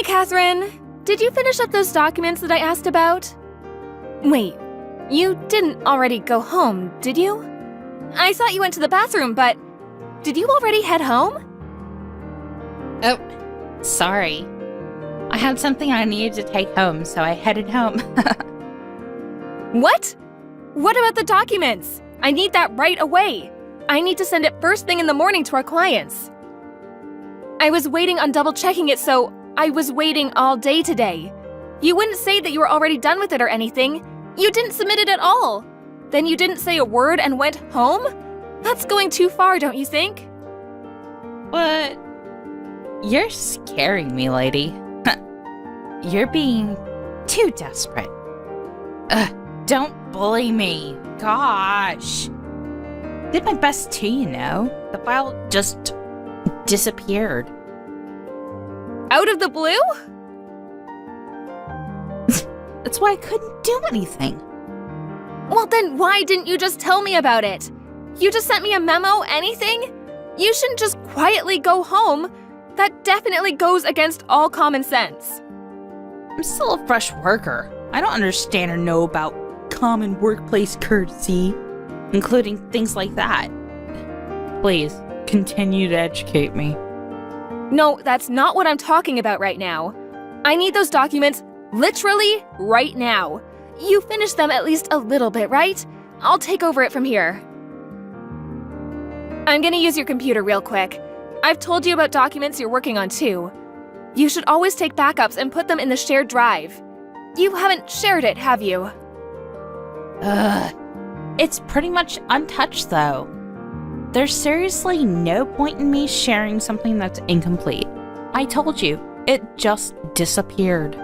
Hey, Catherine! Did you finish up those documents that I asked about? Wait, you didn't already go home, did you? I thought you went to the bathroom, but did you already head home? Oh, sorry. I had something I needed to take home, so I headed home. What? What about the documents? I need that right away. I need to send it first thing in the morning to our clients. I was waiting on double-checking it, so I was waiting all day today. You wouldn't say that you were already done with it or anything. You didn't submit it at all. Then you didn't say a word and went home? That's going too far, don't you think? What? You're scaring me, lady. You're being too desperate. Don't bully me. Gosh. Did my best too, you know. The file just disappeared. Out of the blue? That's why I couldn't do anything. Well, then why didn't you just tell me about it? You just sent me a memo, anything? You shouldn't just quietly go home. That definitely goes against all common sense. I'm still a fresh worker. I don't understand or know about common workplace courtesy, including things like that. Please, continue to educate me. No, that's not what I'm talking about right now. I need those documents literally right now. You finished them at least a little bit, right? I'll take over it from here. I'm gonna use your computer real quick. I've told you about documents you're working on too. You should always take backups and put them in the shared drive. You haven't shared it, have you? It's pretty much untouched though. There's seriously no point in me sharing something that's incomplete. I told you, it just disappeared.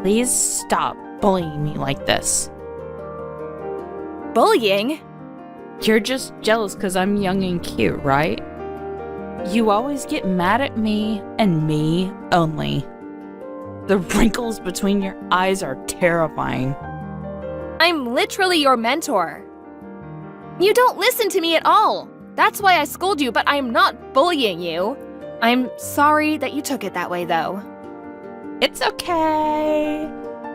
Please stop bullying me like this. Bullying? You're just jealous because I'm young and cute, right? You always get mad at me and me only. The wrinkles between your eyes are terrifying. I'm literally your mentor. You don't listen to me at all. That's why I scold you, but I'm not bullying you. I'm sorry that you took it that way, though. It's okay.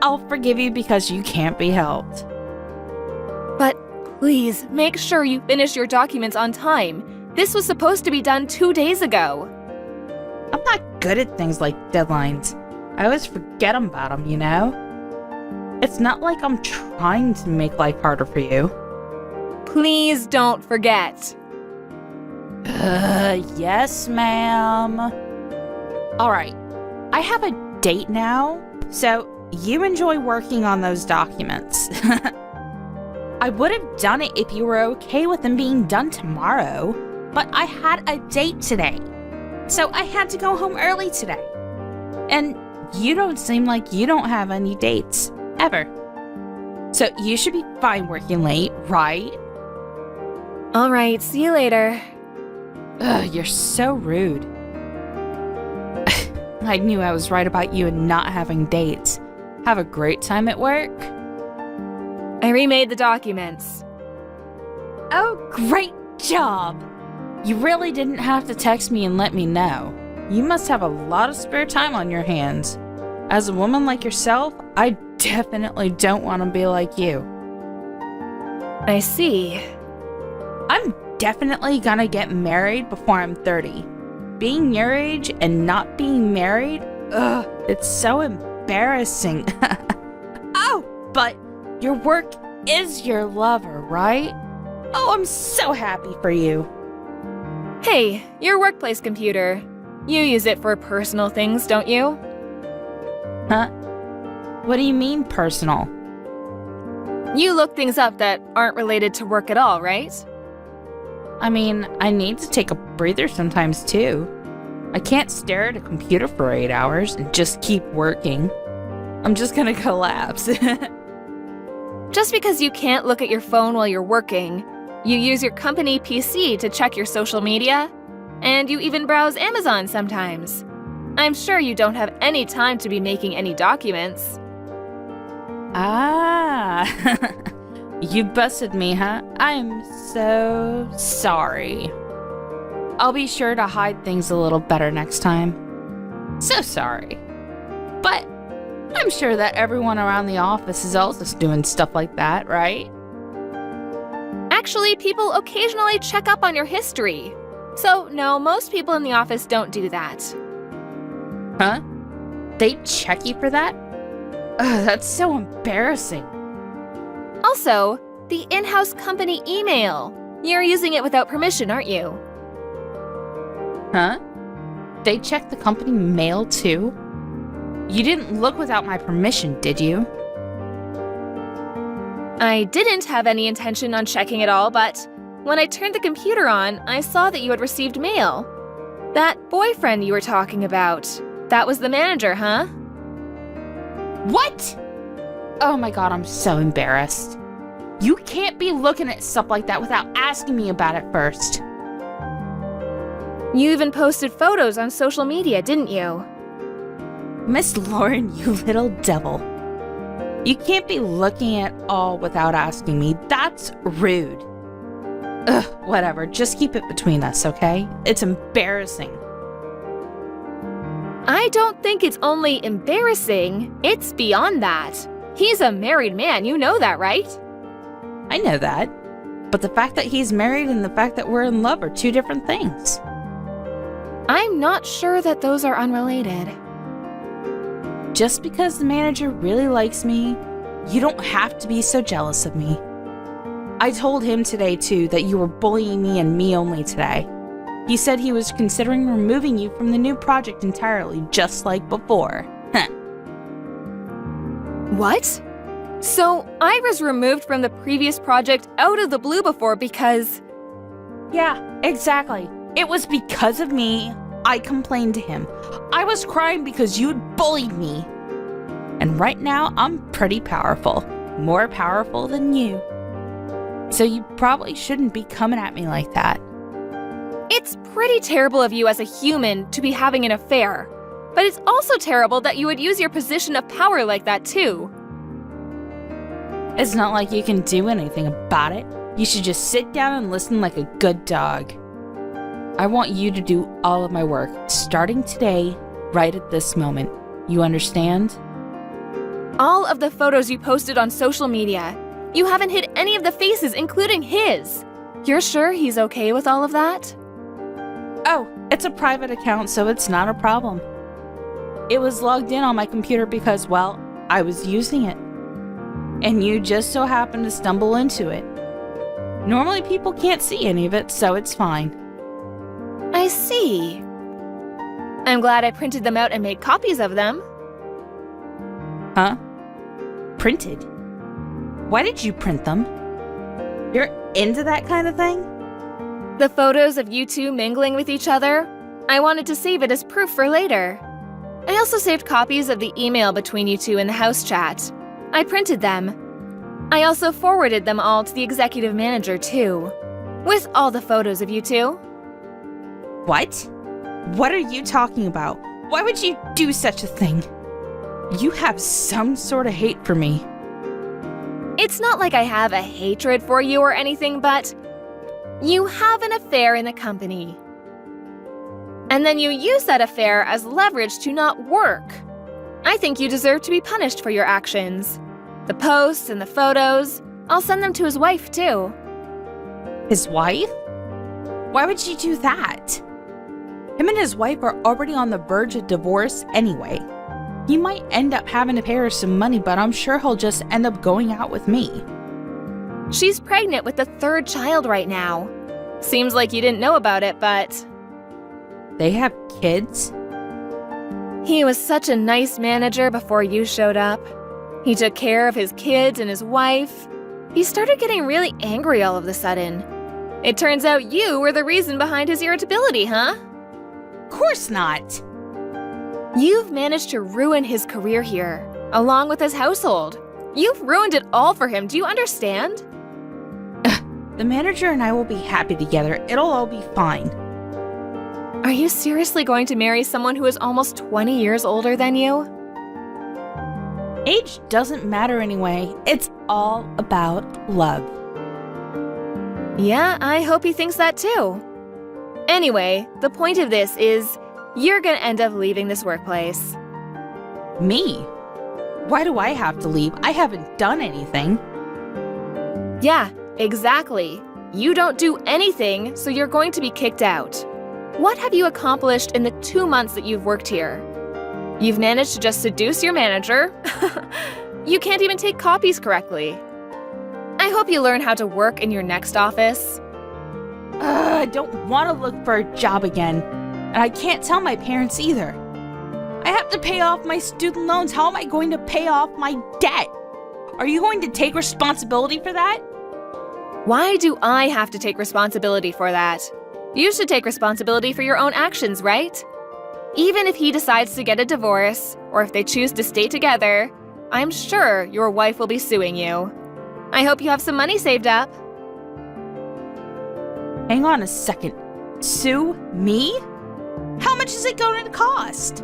I'll forgive you because you can't be helped. But please, make sure you finish your documents on time. This was supposed to be done 2 days ago. I'm not good at things like deadlines. I always forget about them, you know? It's not like I'm trying to make life harder for you. Please don't forget. Yes, ma'am. Alright, I have a date now, so you enjoy working on those documents. I would have done it if you were okay with them being done tomorrow, but I had a date today, so I had to go home early today. And you don't seem like you don't have any dates, ever. So you should be fine working late, right? All right, see you later. Ugh, you're so rude. I knew I was right about you and not having dates. Have a great time at work? I remade the documents. Oh, great job! You really didn't have to text me and let me know. You must have a lot of spare time on your hands. As a woman like yourself, I definitely don't want to be like you. I see. I'm definitely gonna get married before I'm 30. Being your age and not being married, ugh, it's so embarrassing. Oh, but your work is your lover, right? Oh, I'm so happy for you. Hey, your workplace computer. You use it for personal things, don't you? Huh? What do you mean, personal? You look things up that aren't related to work at all, right? I mean, I need to take a breather sometimes too. I can't stare at a computer for 8 hours and just keep working. I'm just gonna collapse. Just because you can't look at your phone while you're working, you use your company PC to check your social media, and you even browse Amazon sometimes. I'm sure you don't have any time to be making any documents. Ah, you busted me, huh? I'm so sorry. I'll be sure to hide things a little better next time. So sorry. But I'm sure that everyone around the office is also doing stuff like that, right? Actually, people occasionally check up on your history. So, no, most people in the office don't do that. Huh? They check you for that? Ugh, that's so embarrassing. Also, the in-house company email. You're using it without permission, aren't you? Huh? They check the company mail too? You didn't look without my permission, did you? I didn't have any intention on checking it all, but when I turned the computer on, I saw that you had received mail. That boyfriend you were talking about. That was the manager, huh? What? Oh my god, I'm so embarrassed. You can't be looking at stuff like that without asking me about it first. You even posted photos on social media, didn't you? Miss Lauren, you little devil. You can't be looking at all without asking me. That's rude. Ugh, whatever. Just keep it between us, okay? It's embarrassing. I don't think it's only embarrassing. It's beyond that. He's a married man, you know that, right? I know that. But the fact that he's married and the fact that we're in love are two different things. I'm not sure that those are unrelated. Just because the manager really likes me, you don't have to be so jealous of me. I told him today, too, that you were bullying me and me only today. He said he was considering removing you from the new project entirely, just like before. What? So, I was removed from the previous project out of the blue before because… Yeah, exactly. It was because of me. I complained to him. I was crying because you'd bullied me. And right now, I'm pretty powerful. More powerful than you. So you probably shouldn't be coming at me like that. It's pretty terrible of you as a human to be having an affair. But it's also terrible that you would use your position of power like that too. It's not like you can do anything about it. You should just sit down and listen like a good dog. I want you to do all of my work, starting today, right at this moment. You understand? All of the photos you posted on social media. You haven't hid any of the faces, including his. You're sure he's okay with all of that? Oh, it's a private account, so it's not a problem. It was logged in on my computer because, well, I was using it. And you just so happened to stumble into it. Normally people can't see any of it, so it's fine. I see. I'm glad I printed them out and made copies of them. Huh? Printed? Why did you print them? You're into that kind of thing? The photos of you two mingling with each other? I wanted to save it as proof for later. I also saved copies of the email between you two in the house chat. I printed them. I also forwarded them all to the executive manager too, with all the photos of you two. What? What are you talking about? Why would you do such a thing? You have some sort of hate for me. It's not like I have a hatred for you or anything, but you have an affair in the company. And then you use that affair as leverage to not work. I think you deserve to be punished for your actions. The posts and the photos, I'll send them to his wife too. His wife? Why would you do that? Him and his wife are already on the verge of divorce anyway. He might end up having to pay her some money, but I'm sure he'll just end up going out with me. She's pregnant with the third child right now. Seems like you didn't know about it, but… They have kids? He was such a nice manager before you showed up. He took care of his kids and his wife. He started getting really angry all of a sudden. It turns out you were the reason behind his irritability, huh? Of course not. You've managed to ruin his career here, along with his household. You've ruined it all for him, do you understand? The manager and I will be happy together. It'll all be fine. Are you seriously going to marry someone who is almost 20 years older than you? Age doesn't matter anyway. It's all about love. Yeah, I hope he thinks that too. Anyway, the point of this is you're gonna end up leaving this workplace. Me? Why do I have to leave? I haven't done anything. Yeah, exactly. You don't do anything, so you're going to be kicked out. What have you accomplished in the 2 months that you've worked here? You've managed to just seduce your manager. You can't even take copies correctly. I hope you learn how to work in your next office. I don't want to look for a job again. And I can't tell my parents either. I have to pay off my student loans. How am I going to pay off my debt? Are you going to take responsibility for that? Why do I have to take responsibility for that? You should take responsibility for your own actions, right? Even if he decides to get a divorce, or if they choose to stay together, I'm sure your wife will be suing you. I hope you have some money saved up. Hang on a second. Sue me? How much is it going to cost?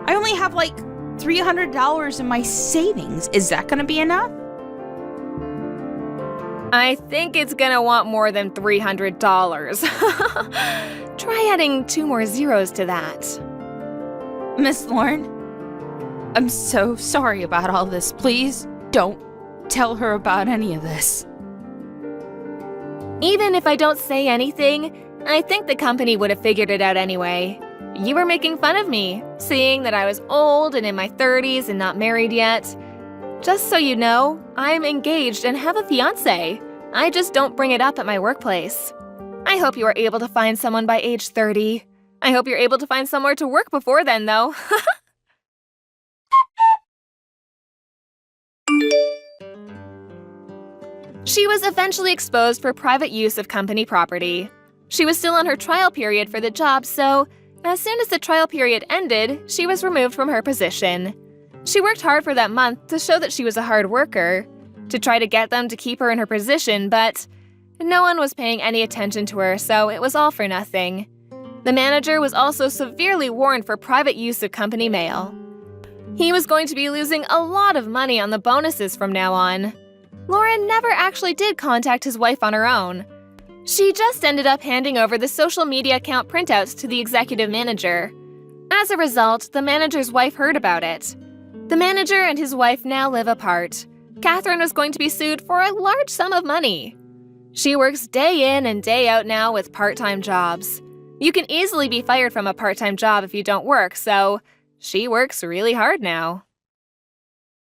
I only have like $300 in my savings. Is that going to be enough? I think it's gonna want more than $300. Try adding 2 more zeros to that. Miss Lauren, I'm so sorry about all this. Please don't tell her about any of this. Even if I don't say anything, I think the company would have figured it out anyway. You were making fun of me, saying that I was old and in my 30s and not married yet. Just so you know, I'm engaged and have a fiancé. I just don't bring it up at my workplace. I hope you are able to find someone by age 30. I hope you're able to find somewhere to work before then, though. She was eventually exposed for private use of company property. She was still on her trial period for the job, so as soon as the trial period ended, she was removed from her position. She worked hard for that month to show that she was a hard worker, to try to get them to keep her in her position, but no one was paying any attention to her, so it was all for nothing. The manager was also severely warned for private use of company mail. He was going to be losing a lot of money on the bonuses from now on. Lauren never actually did contact his wife on her own. She just ended up handing over the social media account printouts to the executive manager. As a result, the manager's wife heard about it. The manager and his wife now live apart. Catherine was going to be sued for a large sum of money. She works day in and day out now with part-time jobs. You can easily be fired from a part-time job if you don't work, so she works really hard now.